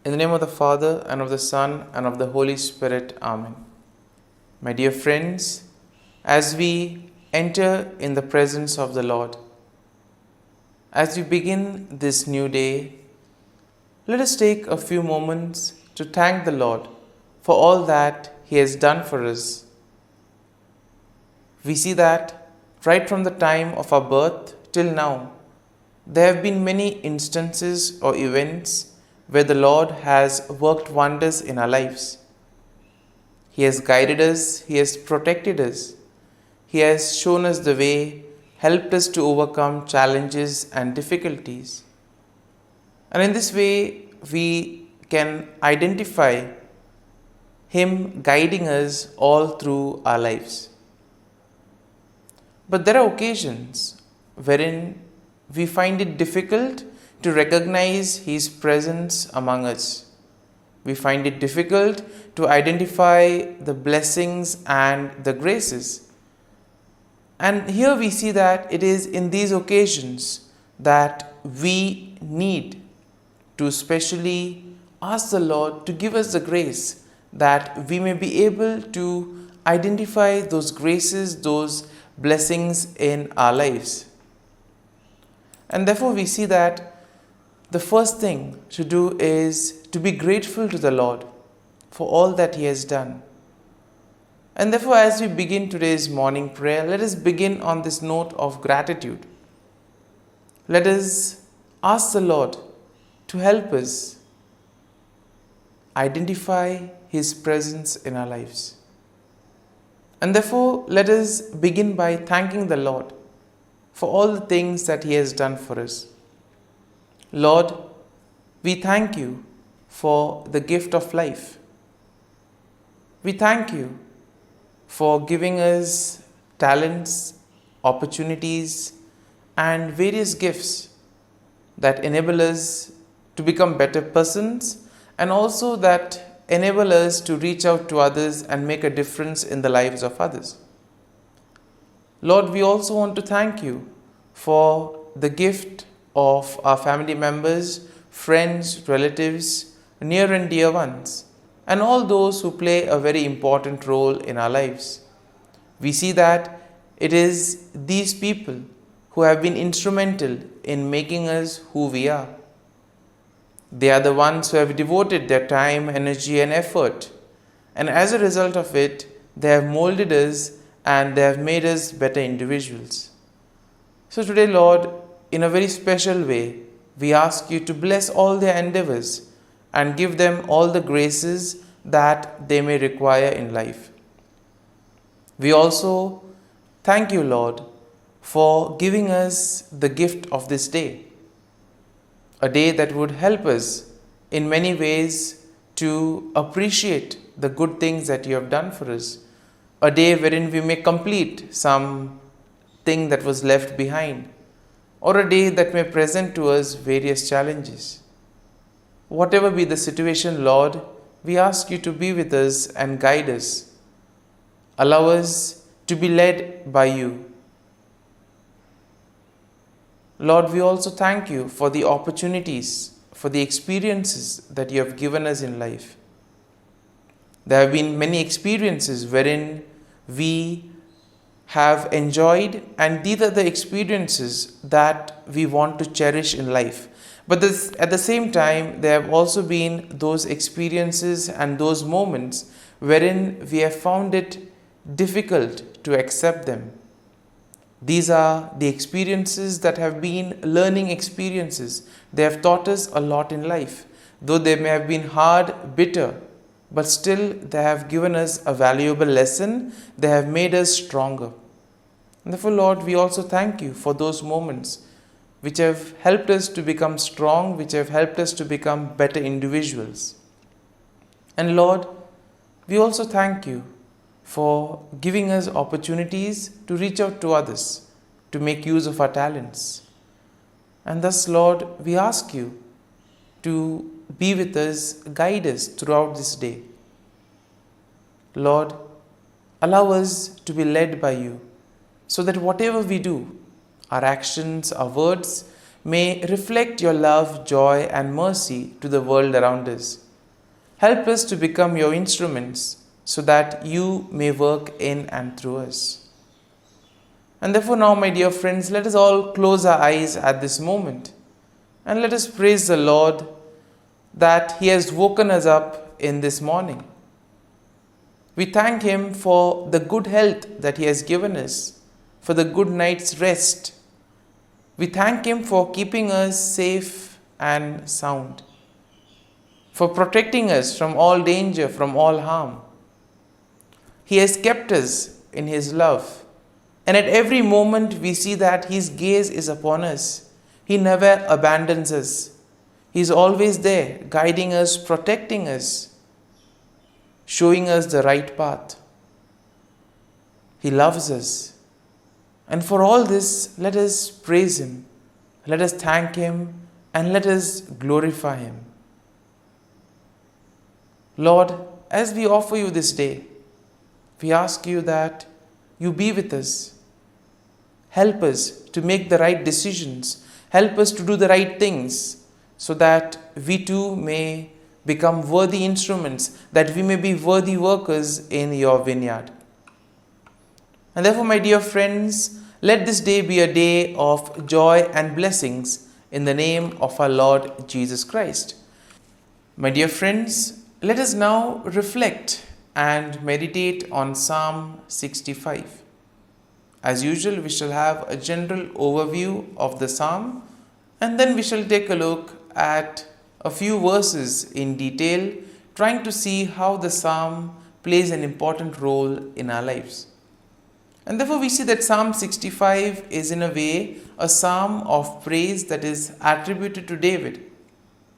In the name of the Father, and of the Son, and of the Holy Spirit. Amen. My dear friends, as we enter in the presence of the Lord, as we begin this new day, let us take a few moments to thank the Lord for all that He has done for us. We see that right from the time of our birth till now, there have been many instances or events where the Lord has worked wonders in our lives. He has guided us, He has protected us, He has shown us the way, helped us to overcome challenges and difficulties. And in this way, we can identify Him guiding us all through our lives. But there are occasions wherein we find it difficult to recognize His presence among us. We find it difficult to identify the blessings and the graces. And here we see that it is in these occasions that we need to specially ask the Lord to give us the grace that we may be able to identify those graces, those blessings in our lives. And therefore we see that the first thing to do is to be grateful to the Lord for all that He has done. And therefore, as we begin today's morning prayer, let us begin on this note of gratitude. Let us ask the Lord to help us identify His presence in our lives. And therefore, let us begin by thanking the Lord for all the things that He has done for us. Lord, we thank You for the gift of life. We thank You for giving us talents, opportunities, and various gifts that enable us to become better persons and also that enable us to reach out to others and make a difference in the lives of others. Lord, we also want to thank You for the gift of our family members, friends, relatives, near and dear ones, and all those who play a very important role in our lives. We see that it is these people who have been instrumental in making us who we are. They are the ones who have devoted their time, energy, and effort, and as a result of it, they have molded us and they have made us better individuals. So today, Lord, in a very special way, we ask You to bless all their endeavors and give them all the graces that they may require in life. We also thank You, Lord, for giving us the gift of this day, a day that would help us in many ways to appreciate the good things that You have done for us, a day wherein we may complete some thing that was left behind, or a day that may present to us various challenges. Whatever be the situation, Lord, we ask You to be with us and guide us. Allow us to be led by You. Lord, we also thank You for the opportunities, for the experiences that You have given us in life. There have been many experiences wherein we have enjoyed, and these are the experiences that we want to cherish in life. But at the same time, there have also been those experiences and those moments wherein we have found it difficult to accept them. These are the experiences that have been learning experiences. They have taught us a lot in life. Though they may have been hard, bitter, but still they have given us a valuable lesson. They have made us stronger. And therefore, Lord, we also thank You for those moments which have helped us to become strong, which have helped us to become better individuals. And Lord, we also thank You for giving us opportunities to reach out to others, to make use of our talents. And thus, Lord, we ask You to be with us, guide us throughout this day. Lord, allow us to be led by You, so that whatever we do, our actions, our words, may reflect your love, joy, and mercy to the world around us. Help us to become your instruments so that you may work in and through us. And therefore, now, my dear friends, let us all close our eyes at this moment and let us praise the Lord that He has woken us up in this morning. We thank Him for the good health that He has given us, for the good night's rest. We thank Him for keeping us safe and sound, for protecting us from all danger, from all harm. He has kept us in His love, and at every moment we see that His gaze is upon us. He never abandons us. He is always there, guiding us, protecting us, showing us the right path. He loves us. And for all this, let us praise Him, let us thank Him, and let us glorify Him. Lord, as we offer You this day, we ask You that You be with us. Help us to make the right decisions. Help us to do the right things so that we too may become worthy instruments, that we may be worthy workers in Your vineyard. And therefore, my dear friends, let this day be a day of joy and blessings in the name of our Lord Jesus Christ. My dear friends, let us now reflect and meditate on Psalm 65. As usual, we shall have a general overview of the psalm, and then we shall take a look at a few verses in detail, trying to see how the psalm plays an important role in our lives. And therefore, we see that Psalm 65 is in a way a psalm of praise that is attributed to David.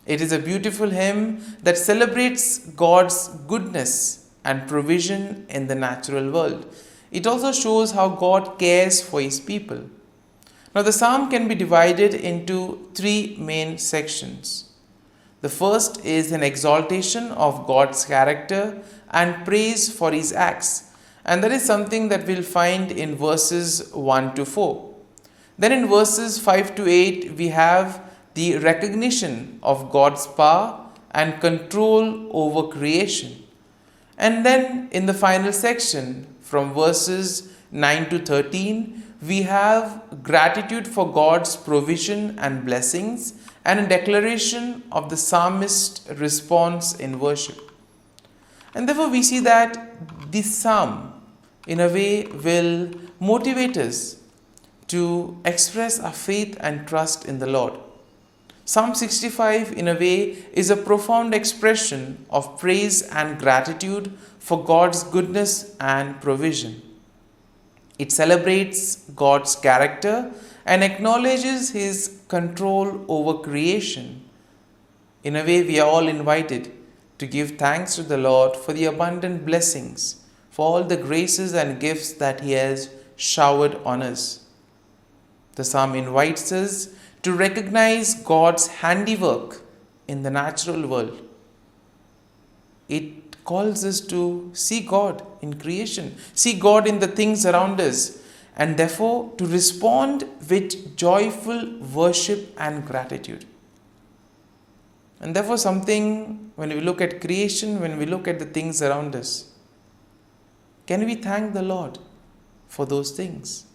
It is a beautiful hymn that celebrates God's goodness and provision in the natural world. It also shows how God cares for His people. Now, the psalm can be divided into three main sections. The first is an exaltation of God's character and praise for His acts. And that is something that we'll find in verses 1 to 4. Then in verses 5 to 8, we have the recognition of God's power and control over creation. And then in the final section, from verses 9 to 13, we have gratitude for God's provision and blessings and a declaration of the psalmist's response in worship. And therefore, we see that this psalm, in a way, will motivate us to express our faith and trust in the Lord. Psalm 65, in a way, is a profound expression of praise and gratitude for God's goodness and provision. It celebrates God's character and acknowledges His control over creation. In a way, we are all invited to give thanks to the Lord for the abundant blessings, for all the graces and gifts that He has showered on us. The psalm invites us to recognize God's handiwork in the natural world. It calls us to see God in creation, see God in the things around us, and therefore to respond with joyful worship and gratitude. And therefore, something, when we look at creation, when we look at the things around us, can we thank the Lord for those things?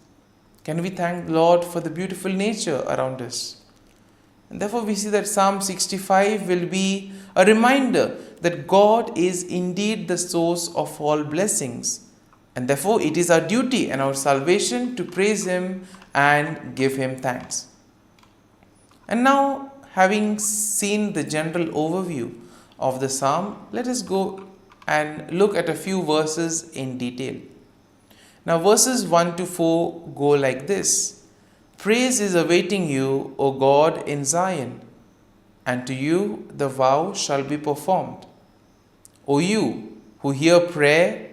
Can we thank the Lord for the beautiful nature around us? And therefore, we see that Psalm 65 will be a reminder that God is indeed the source of all blessings. And therefore, it is our duty and our salvation to praise Him and give Him thanks. And now, having seen the general overview of the psalm, let us go and look at a few verses in detail. Now, verses 1 to 4 go like this. Praise is awaiting you, O God, in Zion, and to you the vow shall be performed. O you who hear prayer,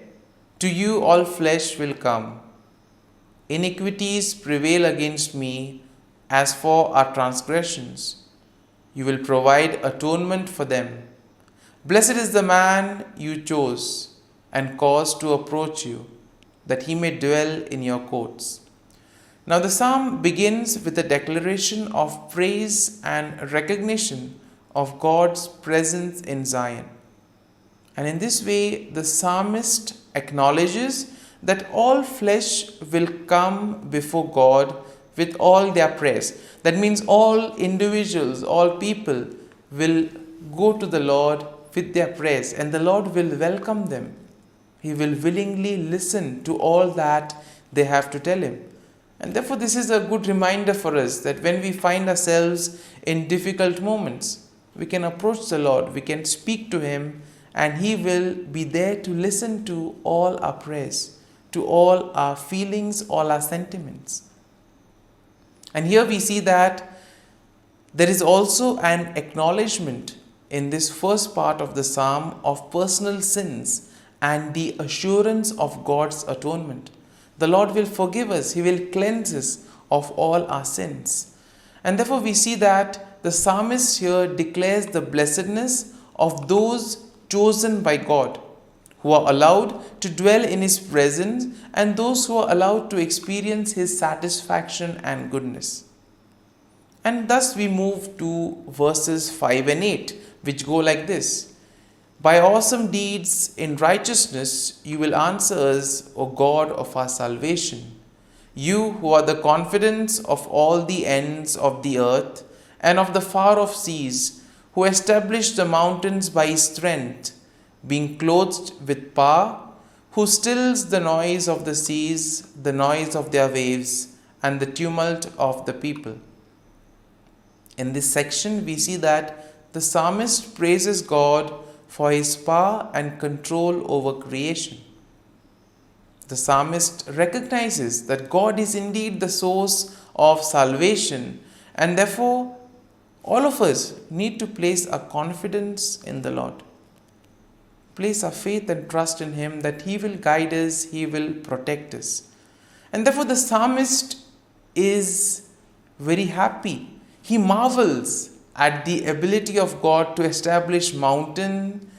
to you all flesh will come. Iniquities prevail against me as for our transgressions. You will provide atonement for them. Blessed is the man you chose and caused to approach you, that he may dwell in your courts. Now, the psalm begins with a declaration of praise and recognition of God's presence in Zion. And in this way, the psalmist acknowledges that all flesh will come before God with all their praise. That means all individuals, all people will go to the Lord with their praise, and the Lord will welcome them. He will willingly listen to all that they have to tell Him. And therefore, this is a good reminder for us that when we find ourselves in difficult moments, we can approach the Lord, we can speak to Him, and He will be there to listen to all our prayers, to all our feelings, all our sentiments. And here we see that there is also an acknowledgement in this first part of the psalm of personal sins and the assurance of God's atonement. The Lord will forgive us, He will cleanse us of all our sins. And therefore we see that the psalmist here declares the blessedness of those chosen by God, who are allowed to dwell in His presence, and those who are allowed to experience His satisfaction and goodness. And thus we move to verses 5 and 8, which go like this. By awesome deeds in righteousness you will answer us, O God of our salvation. You who are the confidence of all the ends of the earth and of the far off seas, who established the mountains by His strength, being clothed with power, who stills the noise of the seas, the noise of their waves, and the tumult of the people. In this section, we see that the psalmist praises God for His power and control over creation. The psalmist recognizes that God is indeed the source of salvation, and therefore all of us need to place our confidence in the Lord. Place our faith and trust in Him that He will guide us, He will protect us. And therefore the psalmist is very happy. He marvels at the ability of God to establish mountain,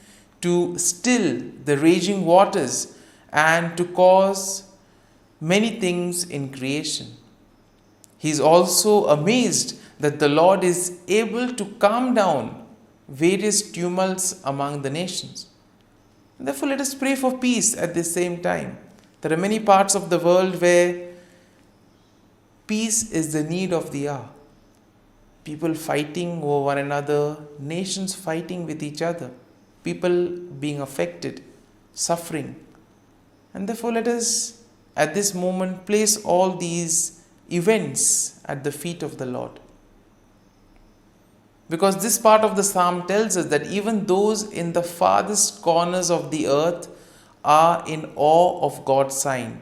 to still the raging waters, and to cause many things in creation. He is also amazed that the Lord is able to calm down various tumults among the nations. Therefore, let us pray for peace at the same time. There are many parts of the world where peace is the need of the hour. People fighting over one another, nations fighting with each other, people being affected, suffering. And therefore, let us at this moment place all these events at the feet of the Lord. Because this part of the psalm tells us that even those in the farthest corners of the earth are in awe of God's sign.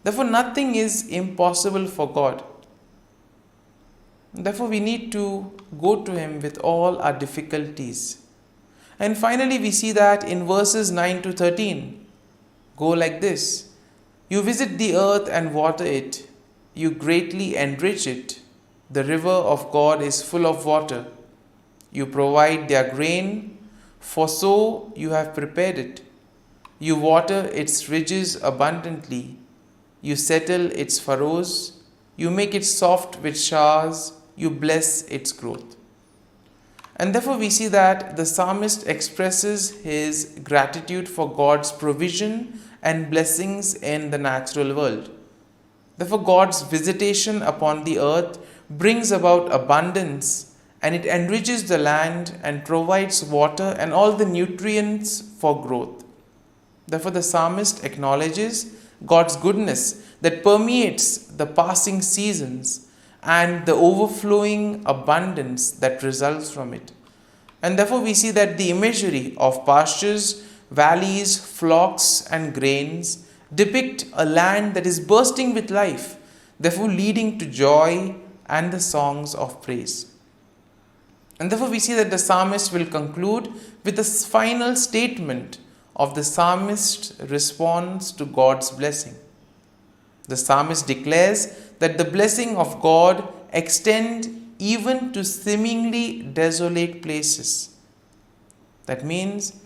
Therefore, nothing is impossible for God. Therefore, we need to go to Him with all our difficulties. And finally, we see that in verses 9 to 13, go like this. You visit the earth and water it. You greatly enrich it. The river of God is full of water. You provide their grain, for so you have prepared it. You water its ridges abundantly. You settle its furrows. You make it soft with showers. You bless its growth. And therefore we see that the psalmist expresses his gratitude for God's provision and blessings in the natural world. Therefore God's visitation upon the earth brings about abundance, and it enriches the land and provides water and all the nutrients for growth. Therefore the psalmist acknowledges God's goodness that permeates the passing seasons and the overflowing abundance that results from it. And therefore we see that the imagery of pastures, valleys, flocks and grains depict a land that is bursting with life, therefore leading to joy and the songs of praise. And therefore we see that the psalmist will conclude with a final statement of the psalmist's response to God's blessing. The psalmist declares that the blessing of God extends even to seemingly desolate places. That means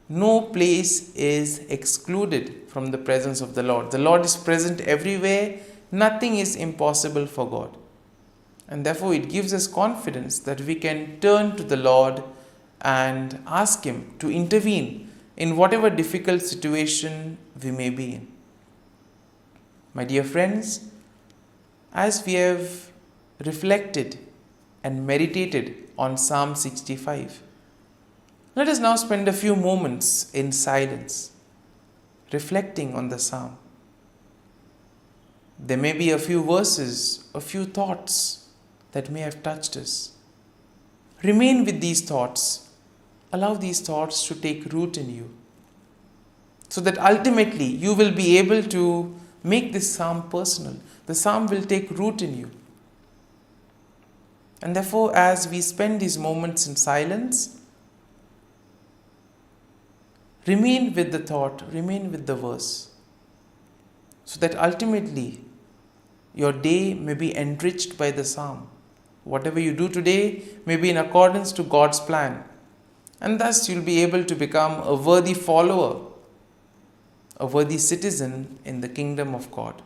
no place is excluded from the presence of the Lord. The Lord is present everywhere, Nothing is impossible for God. And therefore, it gives us confidence that we can turn to the Lord and ask Him to intervene in whatever difficult situation we may be in. My dear friends, as we have reflected and meditated on Psalm 65, let us now spend a few moments in silence, reflecting on the psalm. There may be a few verses, a few thoughts that may have touched us. Remain with these thoughts. Allow these thoughts to take root in you, so that ultimately you will be able to make this psalm personal. The psalm will take root in you. And therefore, as we spend these moments in silence, remain with the thought, remain with the verse, so that ultimately your day may be enriched by the psalm. Whatever you do today may be in accordance to God's plan, and thus you'll be able to become a worthy follower, a worthy citizen in the kingdom of God.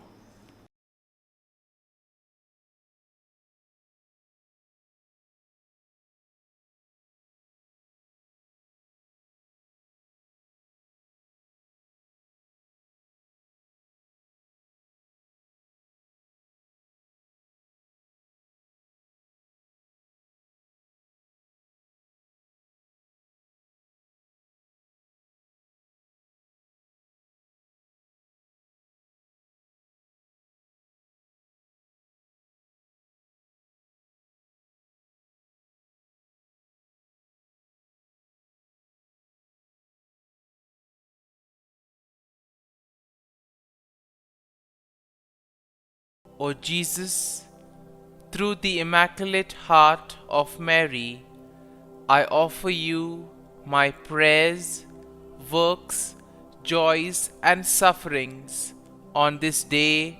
O Jesus, through the Immaculate Heart of Mary, I offer you my prayers, works, joys, and sufferings on this day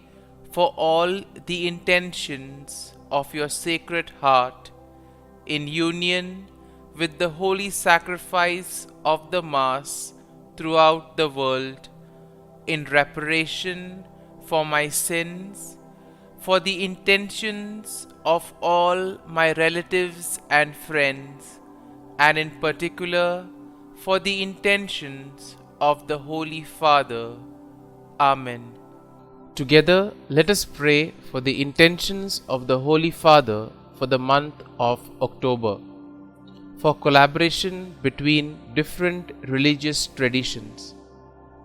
for all the intentions of your Sacred Heart, in union with the holy sacrifice of the Mass throughout the world, in reparation for my sins, for the intentions of all my relatives and friends, and in particular for the intentions of the Holy Father. Amen. Together, let us pray for the intentions of the Holy Father for the month of October, for collaboration between different religious traditions.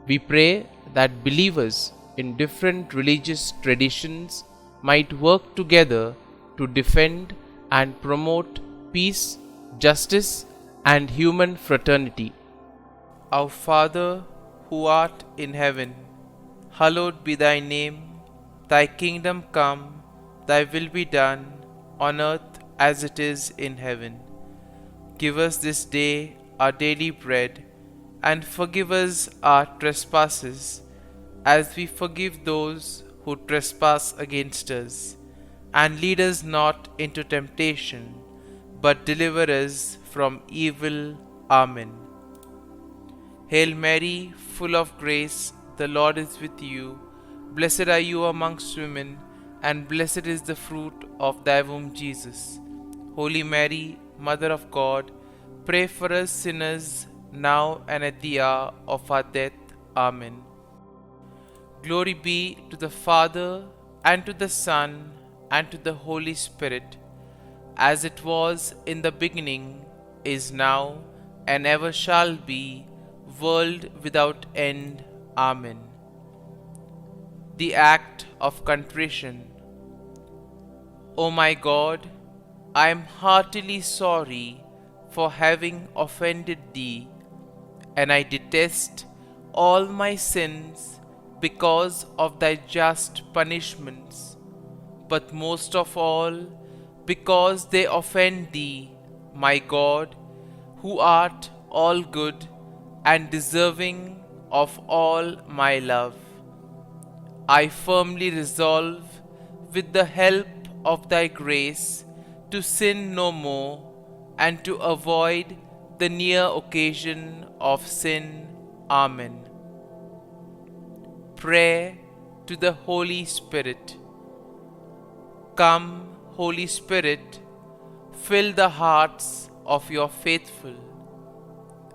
We pray that believers in different religious traditions might work together to defend and promote peace, justice, and human fraternity. Our Father, who art in heaven, hallowed be thy name. Thy kingdom come, thy will be done, on earth as it is in heaven. Give us this day our daily bread, and forgive us our trespasses, as we forgive those who trespass against us. And lead us not into temptation, but deliver us from evil. Amen. Hail Mary, full of grace, the Lord is with you. Blessed are you amongst women, and blessed is the fruit of thy womb, Jesus. Holy Mary, Mother of God, pray for us sinners, now and at the hour of our death. Amen. Glory be to the Father, and to the Son, and to the Holy Spirit, as it was in the beginning, is now, and ever shall be, world without end. Amen. The Act of Contrition. O my God, I am heartily sorry for having offended Thee, and I detest all my sins because of Thy just punishments, but most of all because they offend Thee, my God, who art all good and deserving of all my love. I firmly resolve, with the help of Thy grace, to sin no more, and to avoid the near occasion of sin. Amen. Prayer to the Holy Spirit. Come, Holy Spirit, fill the hearts of your faithful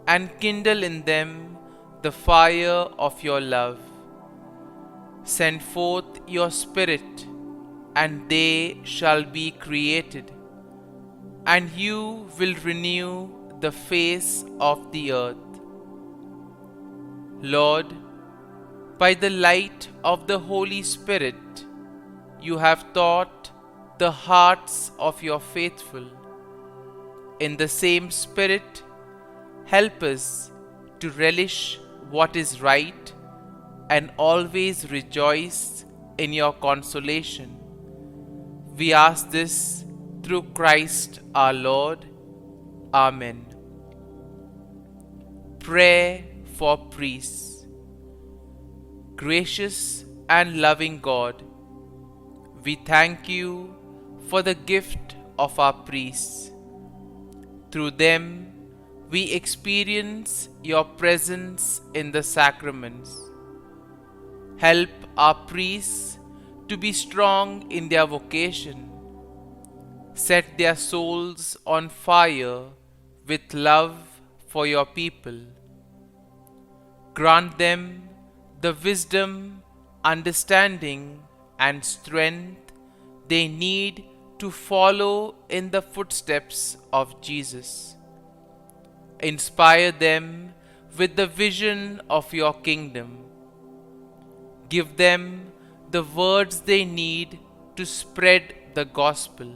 and kindle in them the fire of your love. Send forth your Spirit, and they shall be created, and you will renew the face of the earth. Lord, by the light of the Holy Spirit, you have taught the hearts of your faithful. In the same Spirit, help us to relish what is right and always rejoice in your consolation. We ask this through Christ our Lord. Amen. Prayer for priests. Gracious and loving God, we thank you for the gift of our priests. Through them, we experience your presence in the sacraments. Help our priests to be strong in their vocation. Set their souls on fire with love for your people. Grant them the wisdom, understanding, and strength they need to follow in the footsteps of Jesus. Inspire them with the vision of your kingdom. Give them the words they need to spread the gospel.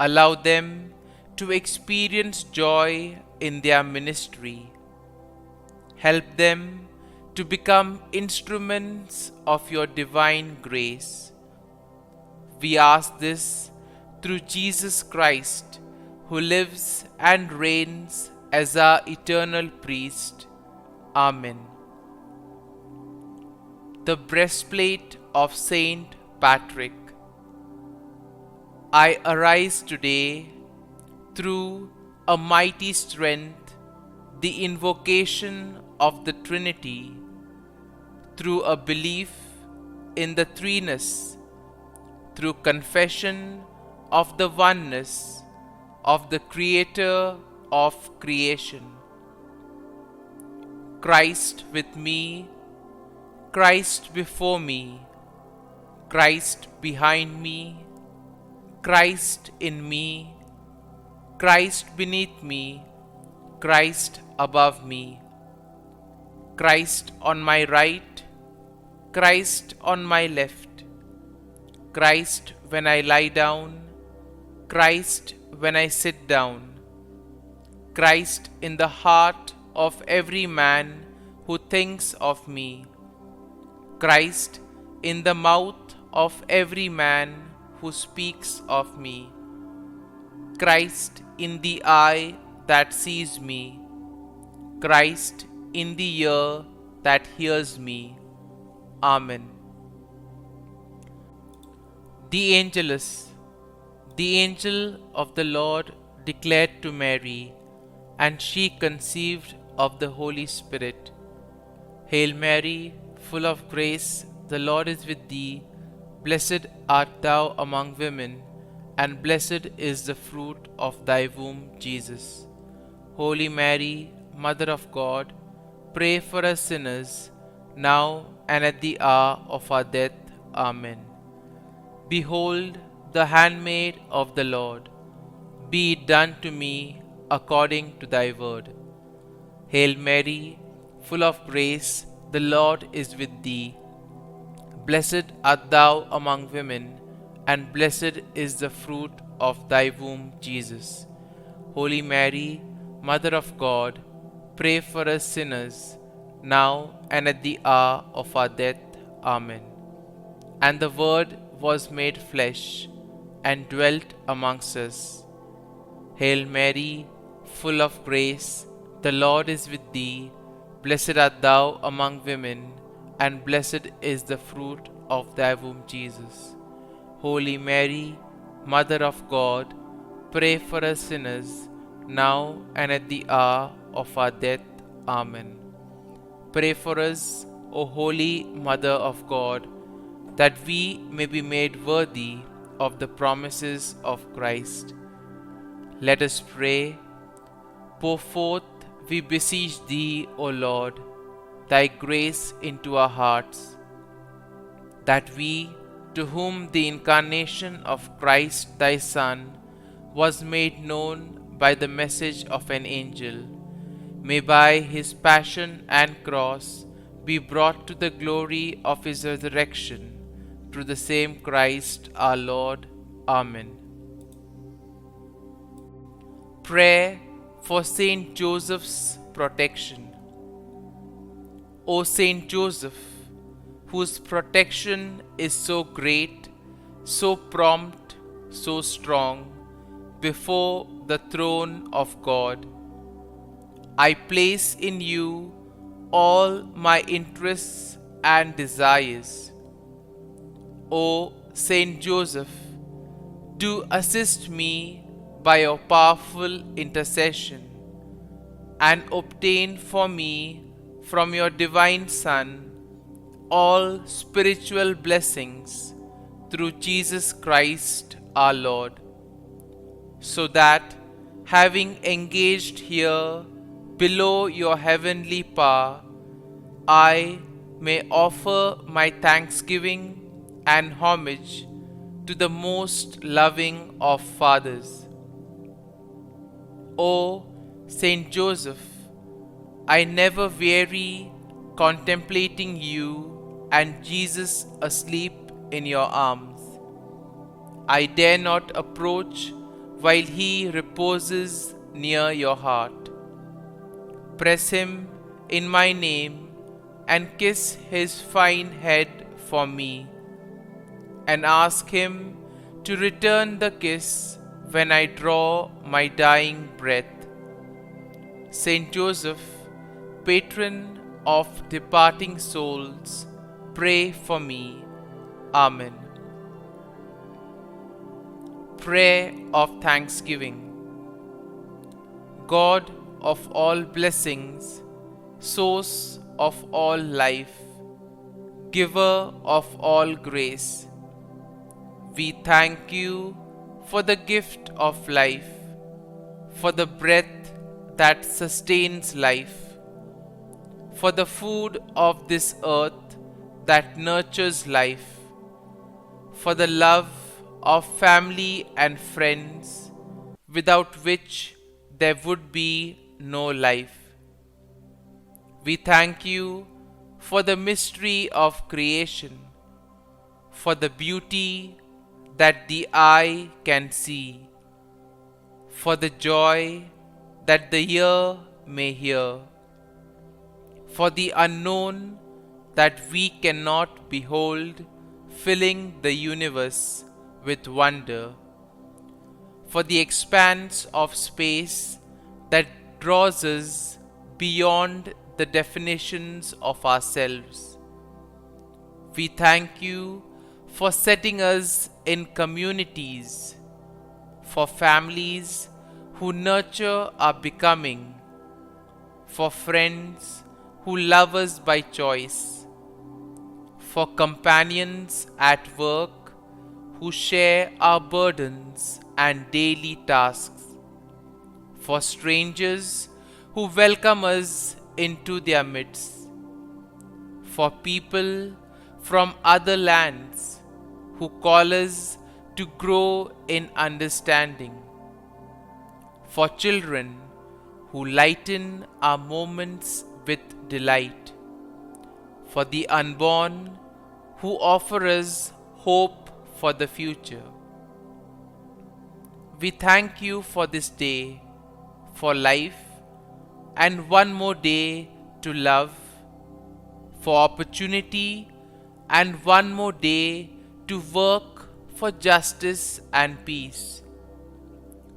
Allow them to experience joy in their ministry. Help them to become instruments of your divine grace. We ask this through Jesus Christ, who lives and reigns as our eternal priest. Amen. The breastplate of Saint Patrick. I arise today through a mighty strength, the invocation of the Trinity, through a belief in the threeness, through confession of the oneness of the Creator of creation. Christ with me, Christ before me, Christ behind me, Christ in me, Christ beneath me, Christ above me, Christ on my right, Christ on my left, Christ when I lie down, Christ when I sit down, Christ in the heart of every man who thinks of me, Christ in the mouth of every man who speaks of me, Christ in the eye that sees me, Christ in the ear that hears me. Amen. The Angelus. The angel of the Lord declared to Mary, and she conceived of the Holy Spirit. Hail Mary, full of grace, the Lord is with thee. Blessed art thou among women, and blessed is the fruit of thy womb, Jesus. Holy Mary, Mother of God, pray for us sinners, now and at the hour of our death. Amen. Behold, the handmaid of the Lord, be it done to me according to thy word. Hail Mary, full of grace, the Lord is with thee. Blessed art thou among women, and blessed is the fruit of thy womb, Jesus. Holy Mary, Mother of God, pray for us sinners, now and at the hour of our death. Amen. And the Word was made flesh, and dwelt amongst us. Hail Mary, full of grace, the Lord is with thee. Blessed art thou among women, and blessed is the fruit of thy womb, Jesus. Holy Mary, Mother of God, pray for us sinners, now and at the hour of our death. Amen. Pray for us, O Holy Mother of God. that we may be made worthy of the promises of Christ. Let us pray. Pour forth, we beseech thee, O Lord, thy grace into our hearts, that we, to whom the incarnation of Christ thy Son was made known by the message of an angel, may by his passion and cross be brought to the glory of his resurrection, through the same Christ our Lord. Amen. Prayer for Saint Joseph's protection. O Saint Joseph, whose protection is so great, so prompt, so strong, before the throne of God, I place in you all my interests and desires. O Saint Joseph, do assist me by your powerful intercession, and obtain for me from your divine Son all spiritual blessings through Jesus Christ our Lord, so that, having engaged here below your heavenly power, I may offer my thanksgiving and homage to the most loving of fathers. O Saint Joseph, I never weary contemplating you and Jesus asleep in your arms. I dare not approach while he reposes near your heart. Press him in my name and kiss his fine head for me, and ask him to return the kiss when I draw my dying breath. Saint Joseph, patron of departing souls, pray for me. Amen. Prayer of Thanksgiving. God of all blessings, source of all life, giver of all grace, we thank you for the gift of life, for the breath that sustains life, for the food of this earth that nurtures life, for the love of family and friends, without which there would be no life. We thank you for the mystery of creation, for the beauty that the eye can see, for the joy that the ear may hear, for the unknown that we cannot behold, filling the universe with wonder, for the expanse of space that draws us beyond the definitions of ourselves. We thank you for setting us in communities, for families who nurture our becoming, for friends who love us by choice, for companions at work who share our burdens and daily tasks, for strangers who welcome us into their midst, for people from other lands who call us to grow in understanding, for children who lighten our moments with delight, for the unborn who offer us hope for the future. We thank you for this day, for life, and one more day to love, for opportunity, and one more day to work for justice and peace,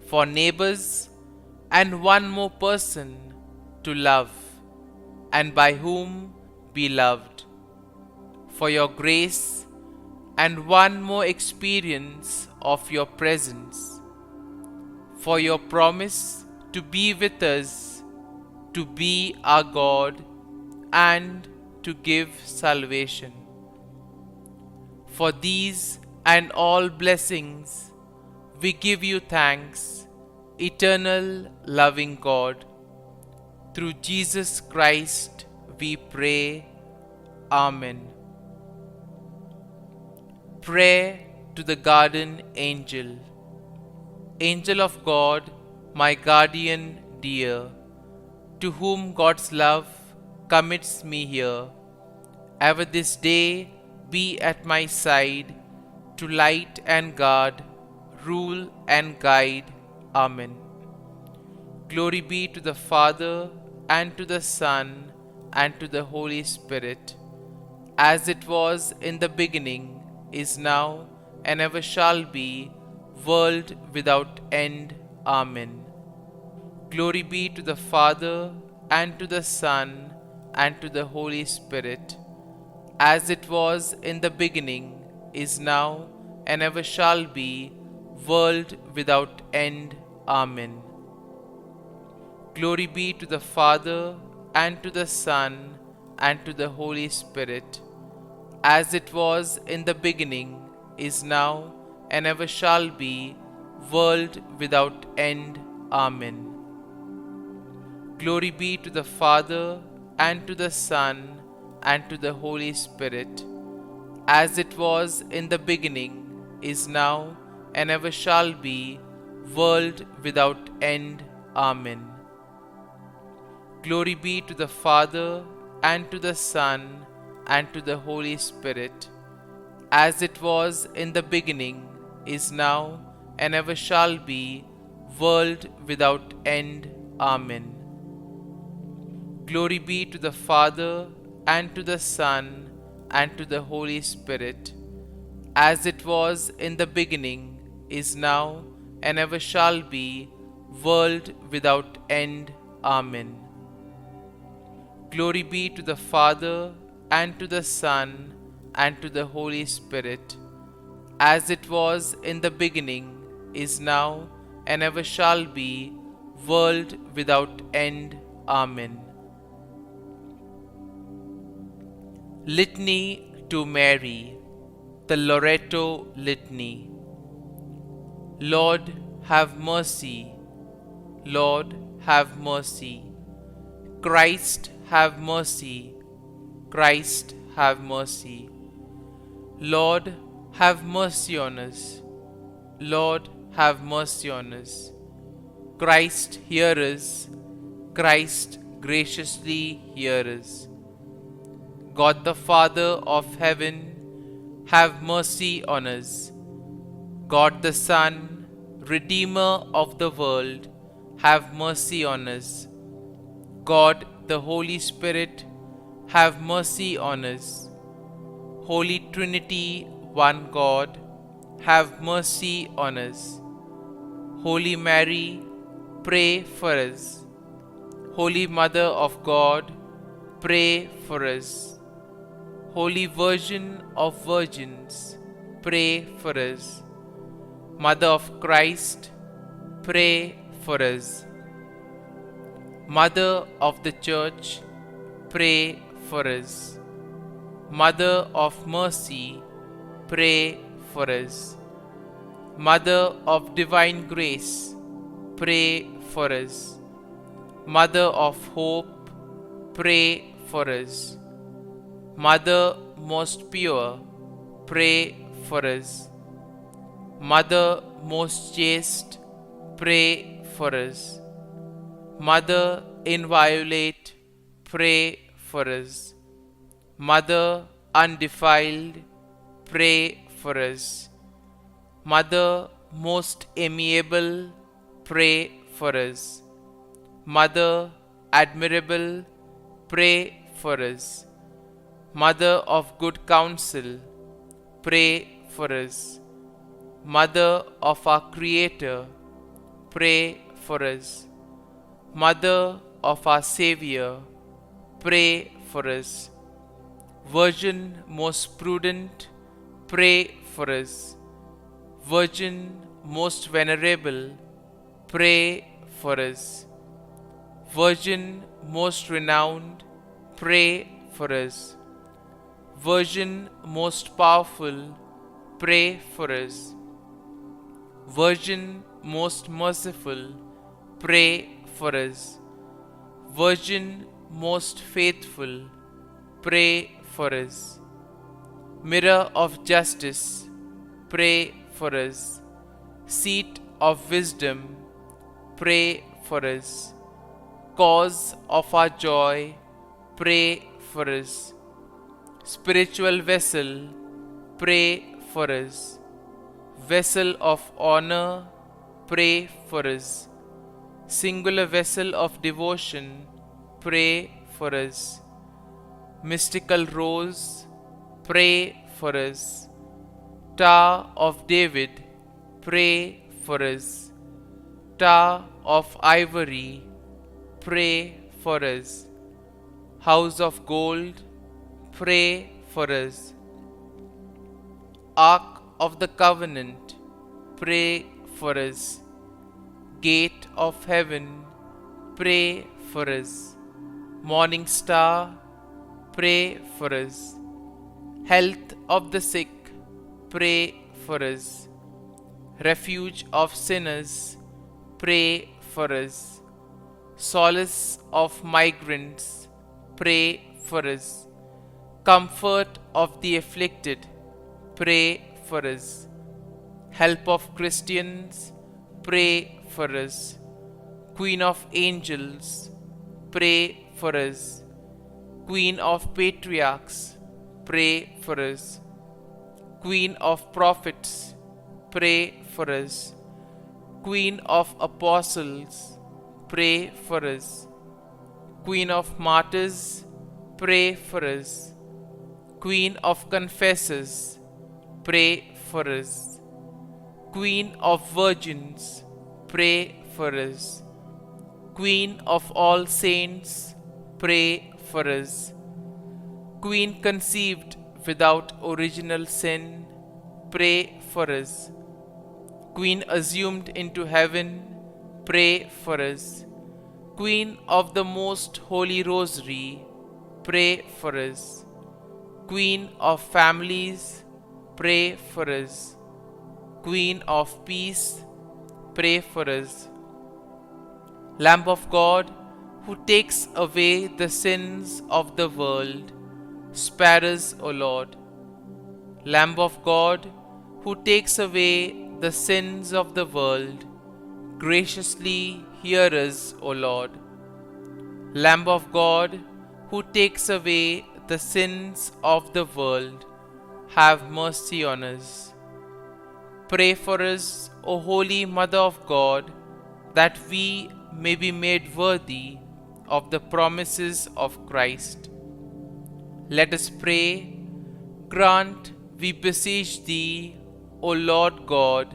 for neighbors, and one more person to love, and by whom be loved, for your grace, and one more experience of your presence, for your promise to be with us, to be our God, and to give salvation, For these and all blessings, we give you thanks, eternal loving God. Through Jesus Christ we pray. Amen. Prayer to the Guardian Angel. Angel of God, my guardian dear, to whom God's love commits me here, ever this day be at my side, to light and guard, rule and guide. Amen. Glory be to the Father, and to the Son, and to the Holy Spirit, as it was in the beginning, is now, and ever shall be, world without end. Amen. Glory be to the Father, and to the Son, and to the Holy Spirit, as it was in the beginning, is now, and ever shall be, world without end. Amen. Glory be to the Father, and to the Son, and to the Holy Spirit, as it was in the beginning, is now, and ever shall be, world without end. Amen. Glory be to the Father, and to the Son, and to the Holy Spirit, as it was in the beginning, is now, and ever shall be, world without end. Amen. Glory be to the Father, and to the Son, and to the Holy Spirit, as it was in the beginning, is now, and ever shall be, world without end. Amen. Glory be to the Father, and to the Son, and to the Holy Spirit, as it was in the beginning, is now, and ever shall be, world without end. Amen. Glory be to the Father, and to the Son, and to the Holy Spirit, as it was in the beginning, is now, and ever shall be, world without end. Amen. Litany to Mary, the Loreto Litany. Lord, have mercy. Lord, have mercy. Christ, have mercy. Christ, have mercy. Lord, have mercy on us. Lord, have mercy on us. Christ, hear us. Christ, graciously hear us. God the Father of heaven, have mercy on us. God the Son, Redeemer of the world, have mercy on us. God the Holy Spirit, have mercy on us. Holy Trinity, one God, have mercy on us. Holy Mary, pray for us. Holy Mother of God, pray for us. Holy Virgin of Virgins, pray for us. Mother of Christ, pray for us. Mother of the Church, pray for us. Mother of Mercy, pray for us. Mother of Divine Grace, pray for us. Mother of Hope, pray for us. Mother most pure, pray for us. Mother most chaste, pray for us. Mother inviolate, pray for us. Mother undefiled, pray for us. Mother most amiable, pray for us. Mother admirable, pray for us. Mother of good counsel, pray for us. Mother of our Creator, pray for us. Mother of our Savior, pray for us. Virgin most prudent, pray for us. Virgin most venerable, pray for us. Virgin most renowned, pray for us. Virgin most powerful, pray for us. Virgin most merciful, pray for us. Virgin most faithful, pray for us. Mirror of justice, pray for us. Seat of wisdom, pray for us. Cause of our joy, pray for us. Spiritual vessel, pray for us. Vessel of honor, pray for us. Singular vessel of devotion, pray for us. Mystical rose, pray for us. Tower of David, pray for us. Tower of ivory, pray for us. House of gold, pray for us. Ark of the covenant, pray for us. Gate of heaven, pray for us. Morning star, pray for us. Health of the sick, pray for us. Refuge of sinners, pray for us. Solace of migrants, pray for us. Comfort of the afflicted, pray for us. Help of Christians, pray for us. Queen of angels, pray for us. Queen of patriarchs, pray for us. Queen of prophets, pray for us. Queen of apostles, pray for us. Queen of martyrs, pray for us. Queen of confessors, pray for us. Queen of virgins, pray for us. Queen of all saints, pray for us. Queen conceived without original sin, pray for us. Queen assumed into heaven, pray for us. Queen of the most holy rosary, pray for us. Queen of families, pray for us. Queen of peace, pray for us. Lamb of God, who takes away the sins of the world, spare us, O Lord. Lamb of God, who takes away the sins of the world, graciously hear us, O Lord. Lamb of God, who takes away the sins of the world, have mercy on us. Pray for us, O Holy Mother of God, that we may be made worthy of the promises of Christ. Let us pray. Grant, we beseech Thee, O Lord God,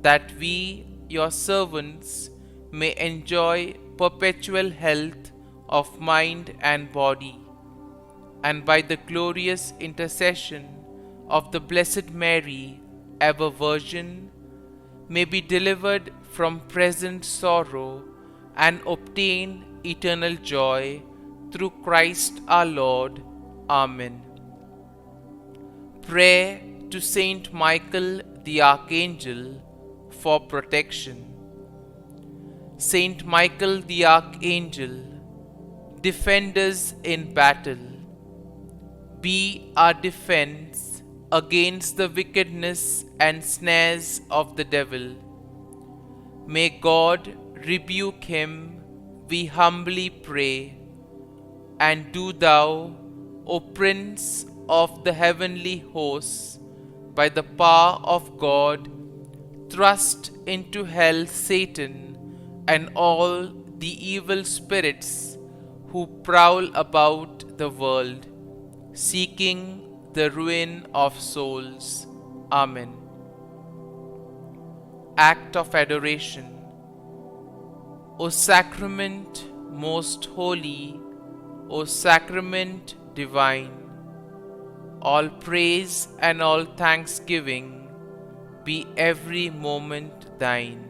that we, Your servants, may enjoy perpetual health of mind and body, and by the glorious intercession of the Blessed Mary, ever Virgin, may be delivered from present sorrow and obtain eternal joy through Christ our Lord. Amen. Prayer to Saint Michael the Archangel for protection. Saint Michael the Archangel, defend us in battle. Be our defense against the wickedness and snares of the devil. May God rebuke him, we humbly pray. And do Thou, O Prince of the heavenly hosts, by the power of God, thrust into hell Satan and all the evil spirits who prowl about the world, seeking the ruin of souls. Amen. Act of Adoration. O Sacrament most holy, O Sacrament divine, all praise and all thanksgiving be every moment Thine.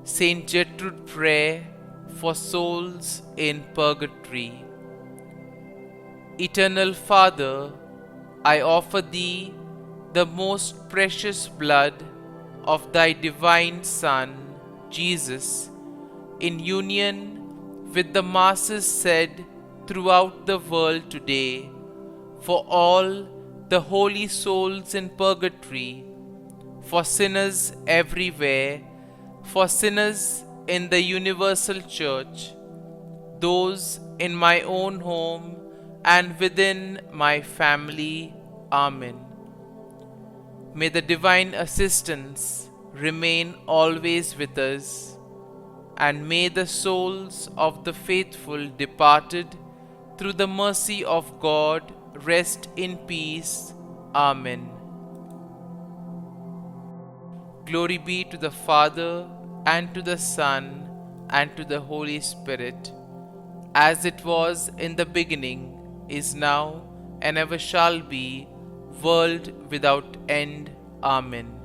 Saint Gertrude Prayer for souls in purgatory. Eternal Father, I offer thee the most precious blood of thy divine Son, Jesus, in union with the masses said throughout the world today, for all the holy souls in purgatory, for sinners everywhere, for sinners in the universal church, those in my own home and within my family. Amen. May the divine assistance remain always with us, and may the souls of the faithful departed through the mercy of God rest in peace. Amen. Glory be to the Father, and to the Son, and to the Holy Spirit, as it was in the beginning, is now, and ever shall be, world without end. Amen.